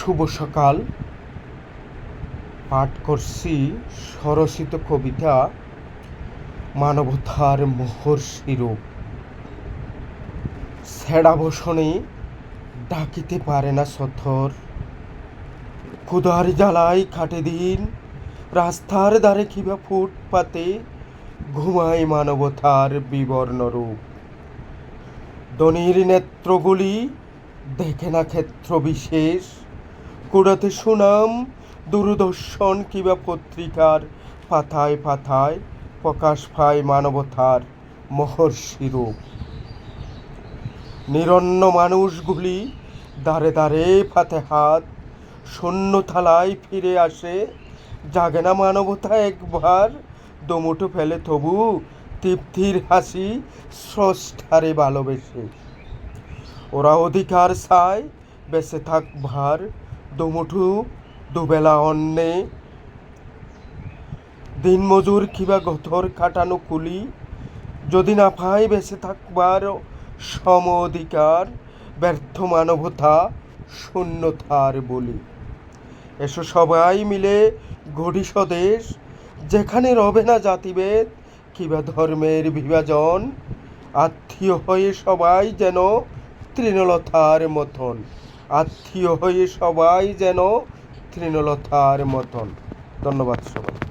শুভ সকাল। পাঠ করছি স্বরচিত কবিতা মানবতার মহর্ষি রূপ। ছেঁড়া বসনে ডাকিতে পারে না সথর, ক্ষুধার জ্বালায় কাটে দিন রাস্তার ধারে কিবা ফুটপাতে ঘুমায় মানবতার বিবর্ণ রূপ। ধনীর নেত্রগুলি দেখে না ক্ষেত্র বিশেষ, কুড়াতে সুনাম দূরদর্শন কিবা পত্রিকার পাতায় পাতায় প্রকাশ পায় মানবতার মহর্ষি রূপ। নিরন্ন মানুষগুলি দাঁড়ে দাঁড়ে পাতে হাত, শূন্য থালায় ফিরে আসে, জাগে না মানবতা একবার, দোমুঠো ফেলে তবু তৃপ্তির হাসি স্রষ্টারে ভালোবেসে। ওরা অধিকার চায় বেঁচে থাকবার, দোমুঠো দুবেলা অন্নে, দিনমজুর কিবা গথর কাটানো কুলি, যদি না পায় বেঁচে থাকবার সম অধিকার, ব্যর্থ মানবতা শূন্যতার বলি। এসো সবাই মিলে গড়ি স্বদেশ, যেখানে রবে না জাতিভেদ কিবা ধর্মের বিভাজন, আত্মীয় হয়ে সবাই যেন তৃণলতার মতন, আত্মীয় হয়ে সবাই যেন তৃণলতার মতন। ধন্যবাদ সবাই।